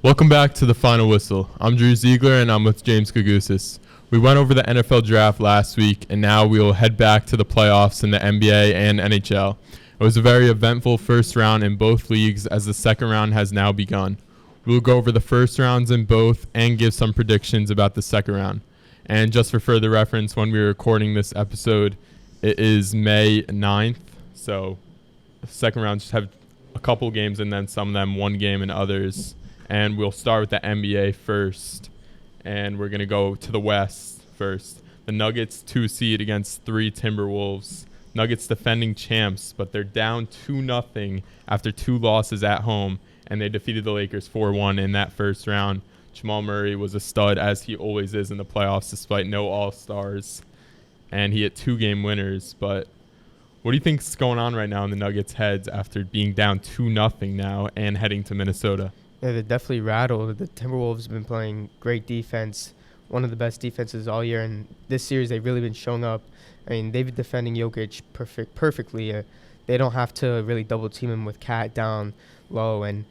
Welcome back to the Final Whistle. I'm Drew Ziegler, and I'm with James Gougosis. We went over the NFL draft last week, and now we will head back to the playoffs in the NBA and NHL. It was a very eventful first round in both leagues, as the second round has now begun. We'll go over the first rounds in both and give some predictions about the second round. And just for further reference, when we were recording this episode, it is May 9th, so the second round just have a couple games, and then some of them one game and others. And we'll start with the NBA first. And we're going to go to the West first. The Nuggets 2 seed against 3 Timberwolves. Nuggets defending champs, but they're down 2-0 after 2 losses at home. And they defeated the Lakers 4-1 in that first round. Jamal Murray was a stud, as he always is in the playoffs, despite no All-Stars. And he hit 2-game winners. But what do you think's going on right now in the Nuggets' heads after being down 2-0 now and heading to Minnesota? Yeah, they're definitely rattled. The Timberwolves have been playing great defense, one of the best defenses all year. And this series, they've really been showing up. I mean, they've been defending Jokic perfectly. They don't have to really double team him with Cat down low. And,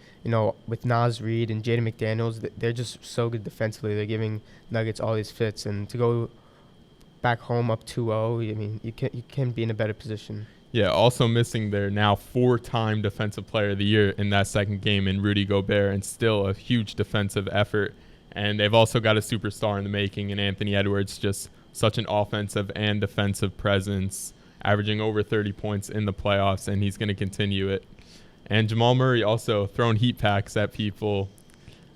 with Naz Reid and Jaden McDaniels, they're just so good defensively. They're giving Nuggets all these fits. And to go back home up 2-0, I mean, you can be in a better position. Yeah, also missing their now 4-time Defensive Player of the Year in that second game in Rudy Gobert, and still a huge defensive effort. And they've also got a superstar in the making in Anthony Edwards, just such an offensive and defensive presence, averaging over 30 points in the playoffs, and he's going to continue it. And Jamal Murray also throwing heat packs at people.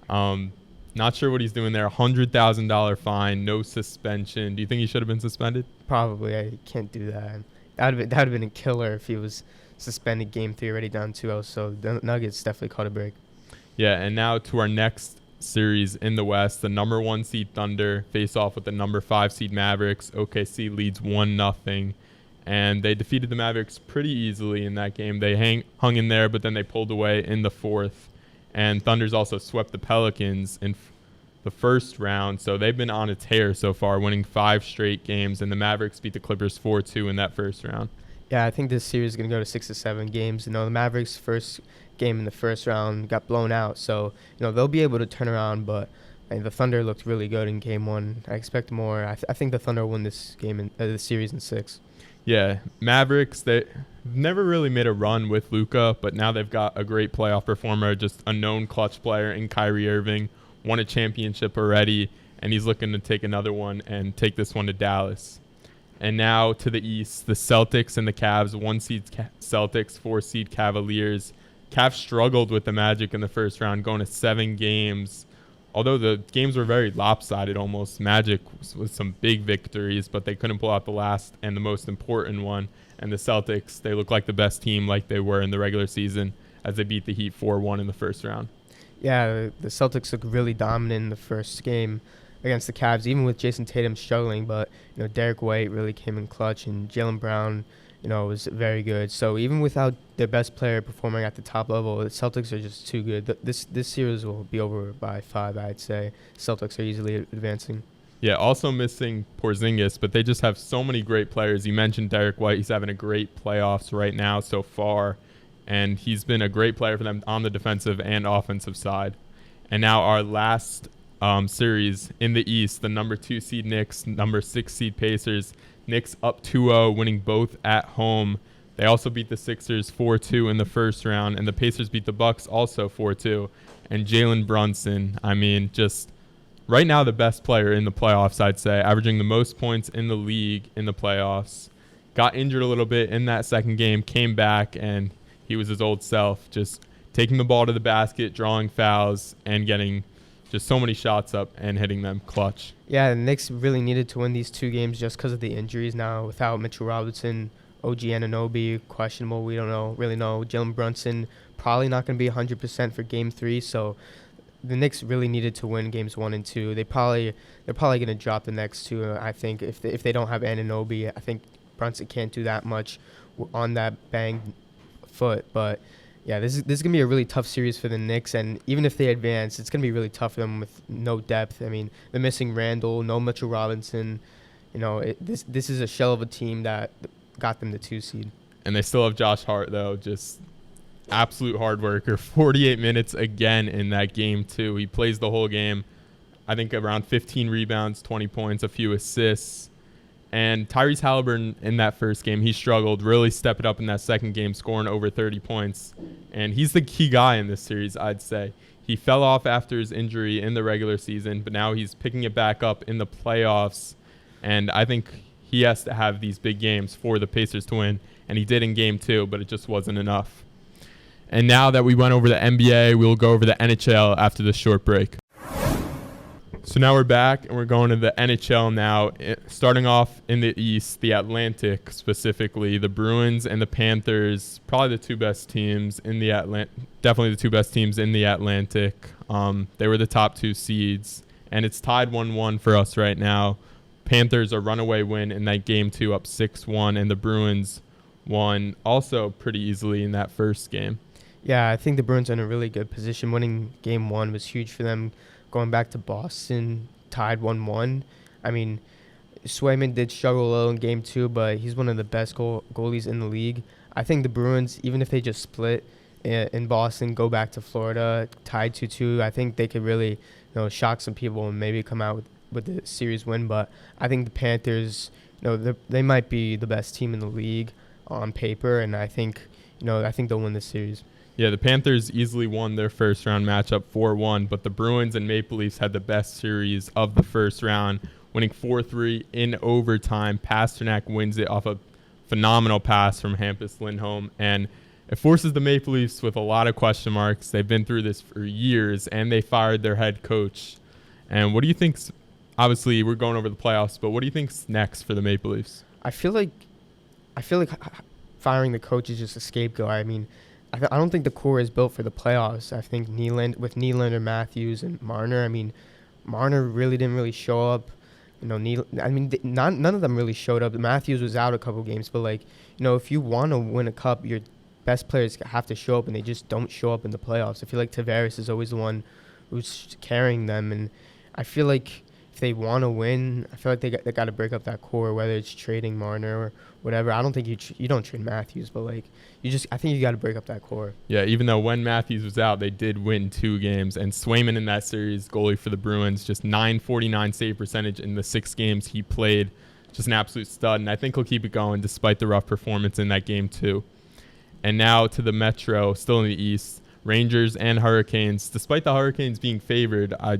Not sure what he's doing there. $100,000 fine, no suspension. Do you think he should have been suspended? Probably. I can't do that. That would have been a killer if he was suspended Game 3 already down 2-0. So the Nuggets definitely caught a break. Yeah, and now to our next series in the West. The number 1 seed Thunder face off with the number 5 seed Mavericks. OKC leads 1-0. And they defeated the Mavericks pretty easily in that game. They hung in there, but then they pulled away in the fourth. And Thunder's also swept the Pelicans in the first round, so they've been on a tear so far, winning 5 straight games, and the Mavericks beat the Clippers 4-2 in that first round. Yeah, I think this series is going to go to 6 to 7 games. The Mavericks' first game in the first round got blown out, so they'll be able to turn around. But the Thunder looked really good in Game 1. I expect more. I think the Thunder will win this game the series in 6. Yeah, Mavericks, they never really made a run with Luka, but now they've got a great playoff performer, just a known clutch player in Kyrie Irving. Won a championship already, and he's looking to take another one and take this one to Dallas. And now to the East, the Celtics and the Cavs, 1 seed Celtics, 4 seed Cavaliers. Cavs struggled with the Magic in the first round, going to 7 games. Although the games were very lopsided almost. Magic with some big victories, but they couldn't pull out the last and the most important one. And the Celtics, they look like the best team like they were in the regular season as they beat the Heat 4-1 in the first round. Yeah, the Celtics looked really dominant in the first game against the Cavs, even with Jason Tatum struggling. But, Derek White really came in clutch, and Jaylen Brown, was very good. So even without their best player performing at the top level, the Celtics are just too good. This series will be over by 5, I'd say. Celtics are easily advancing. Yeah, also missing Porzingis, but they just have so many great players. You mentioned Derek White. He's having a great playoffs right now so far. And he's been a great player for them on the defensive and offensive side. And now our last series in the East, the number 2 seed Knicks, number 6 seed Pacers. Knicks up 2-0, winning both at home. They also beat the Sixers 4-2 in the first round, and the Pacers beat the Bucks also 4-2. And Jalen Brunson, just right now the best player in the playoffs, I'd say, averaging the most points in the league in the playoffs. Got injured a little bit in that second game, came back, and he was his old self, just taking the ball to the basket, drawing fouls, and getting just so many shots up and hitting them clutch. Yeah, the Knicks really needed to win these 2 games just because of the injuries now. Without Mitchell Robinson, OG Anunoby, questionable. We don't really know. Jalen Brunson probably not going to be 100% for Game 3. So the Knicks really needed to win Games 1 and 2. They're probably going to drop the next 2. I think if they don't have Anunoby, I think Brunson can't do that much on that banged foot. But yeah, this is going to be a really tough series for the Knicks, and even if they advance, it's going to be really tough for them with no depth. I mean, they're missing Randall, no Mitchell Robinson. This is a shell of a team that got them the 2 seed. And they still have Josh Hart, though, just absolute hard worker. 48 minutes again in that game too. He plays the whole game. I think around 15 rebounds, 20 points, a few assists. And Tyrese Halliburton in that first game, he struggled, really stepped it up in that second game, scoring over 30 points. And he's the key guy in this series, I'd say. He fell off after his injury in the regular season, but now he's picking it back up in the playoffs. And I think he has to have these big games for the Pacers to win. And he did in game 2, but it just wasn't enough. And now that we went over the NBA, we'll go over the NHL after this short break. So now we're back, and we're going to the NHL now. Starting off in the East, the Atlantic specifically, the Bruins and the Panthers, probably the two best teams in the definitely the two best teams in the Atlantic. They were the top 2 seeds, and it's tied 1-1 for us right now. Panthers a runaway win in that game 2, up 6-1, and the Bruins won also pretty easily in that first game. Yeah, I think the Bruins are in a really good position. Winning game 1 was huge for them. Going back to Boston, tied 1-1. I mean, Swayman did struggle a little in game 2, but he's one of the best goalies in the league. I think the Bruins, even if they just split in Boston, go back to Florida, tied 2-2, I think they could really, shock some people and maybe come out with the series win. But I think the Panthers, they might be the best team in the league on paper, and I think they'll win this series. Yeah, the Panthers easily won their first round matchup 4-1, but the Bruins and Maple Leafs had the best series of the first round, winning 4-3 in overtime. Pasternak wins it off a phenomenal pass from Hampus Lindholm, and it forces the Maple Leafs with a lot of question marks. They've been through this for years, and they fired their head coach. And what do you think's, obviously we're going over the playoffs, but what do you think's next for the Maple Leafs? I feel like firing the coach is just a scapegoat. I mean, I don't think the core is built for the playoffs. I think Nylander, Matthews, and Marner. I mean, Marner didn't really show up. None of them really showed up. Matthews was out a couple games, but if you want to win a cup, your best players have to show up, and they just don't show up in the playoffs. I feel like Tavares is always the one who's carrying them, and I feel like if they want to win, I feel like they got to break up that core, whether it's trading Marner or whatever. I don't think you don't trade Matthews, but I think you got to break up that core. Yeah, even though when Matthews was out, they did win 2 games, and Swayman in that series, goalie for the Bruins, just .949 save percentage in the 6 games he played, just an absolute stud, and I think he'll keep it going despite the rough performance in that game too. And now to the Metro, still in the East, Rangers and Hurricanes. Despite the Hurricanes being favored, I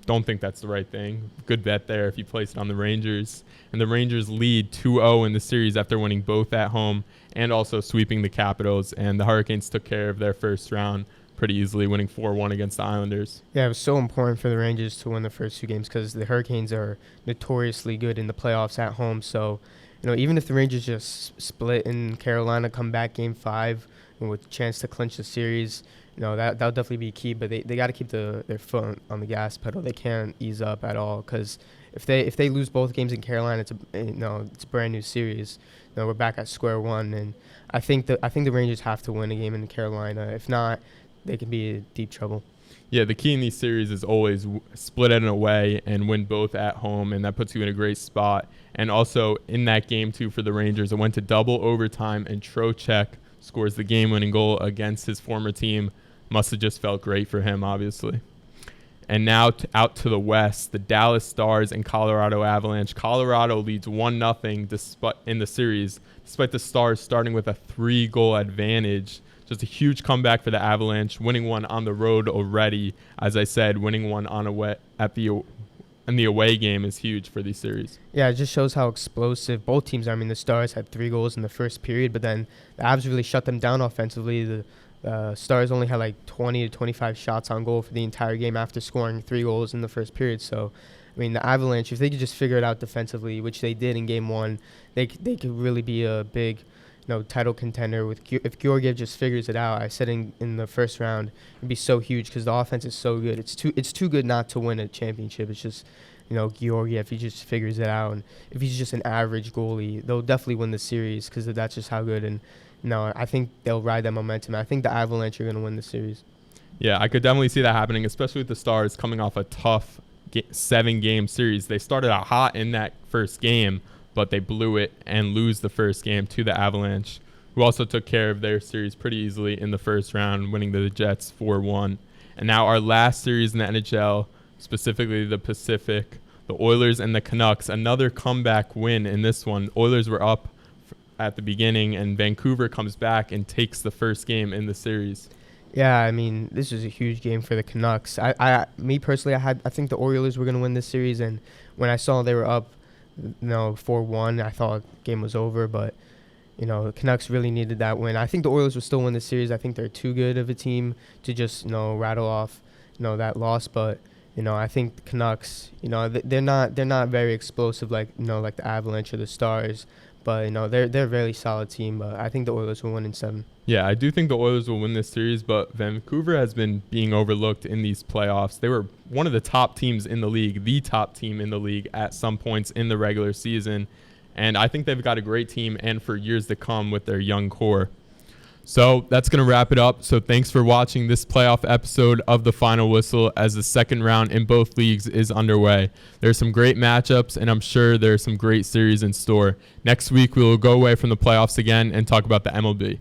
don't think that's the right thing. Good bet there if you place it on the Rangers. And the Rangers lead 2-0 in the series after winning both at home and also sweeping the Capitals. And the Hurricanes took care of their first round pretty easily, winning 4-1 against the Islanders. Yeah, it was so important for the Rangers to win the first 2 games because the Hurricanes are notoriously good in the playoffs at home. So, even if the Rangers just split in Carolina, come back game 5 with a chance to clinch the series, that'll definitely be key. But they got to keep their foot on the gas pedal. They can't ease up at all because if they lose both games in Carolina, it's a brand new series. We're back at square one, and I think the Rangers have to win a game in Carolina. If not, they can be in deep trouble. Yeah, the key in these series is always split it away and win both at home, and that puts you in a great spot. And also in that game too for the Rangers, it went to double overtime, and Trocheck scores the game-winning goal against his former team. Must have just felt great for him, obviously. And now out to the West, the Dallas Stars and Colorado Avalanche. Colorado leads 1-0 in the series, despite the Stars starting with a 3-goal advantage. Just a huge comeback for the Avalanche, winning one on the road already. As I said, winning one in the away game is huge for these series. Yeah, it just shows how explosive both teams are. I mean, the Stars had 3 goals in the first period, but then the Avs really shut them down offensively. The Stars only had 20 to 25 shots on goal for the entire game after scoring 3 goals in the first period. So, I mean, the Avalanche, if they could just figure it out defensively, which they did in Game 1, they could really be a big title contender. If Georgiev just figures it out, I said in the first round, it'd be so huge because the offense is so good. It's too good not to win a championship. It's just, Georgiev, he just figures it out. And if he's just an average goalie, they'll definitely win the series because that's just how good. And I think they'll ride that momentum. I think the Avalanche are going to win the series. Yeah, I could definitely see that happening, especially with the Stars coming off a tough 7-game series. They started out hot in that first game, but they blew it and lose the first game to the Avalanche, who also took care of their series pretty easily in the first round, winning the Jets 4-1. And now our last series in the NHL, specifically the Pacific, the Oilers and the Canucks, another comeback win in this one. Oilers were up at the beginning, and Vancouver comes back and takes the first game in the series. Yeah, I mean, this is a huge game for the Canucks. Me personally, I think the Oilers were going to win this series, and when I saw they were up, 4-1, I thought the game was over, but the Canucks really needed that win. I think the Oilers will still win the series. I think they're too good of a team to just rattle off that loss, but I think the Canucks, they're not very explosive like like the Avalanche or the Stars, but they're a very solid team. But I think the Oilers will win in 7. Yeah, I do think the Oilers will win this series, but Vancouver has been being overlooked in these playoffs. They were one of the top teams in the league, the top team in the league at some points in the regular season, and I think they've got a great team and for years to come with their young core. So that's going to wrap it up. So thanks for watching this playoff episode of The Final Whistle as the second round in both leagues is underway. There's some great matchups, and I'm sure there's some great series in store. Next week, we will go away from the playoffs again and talk about the MLB.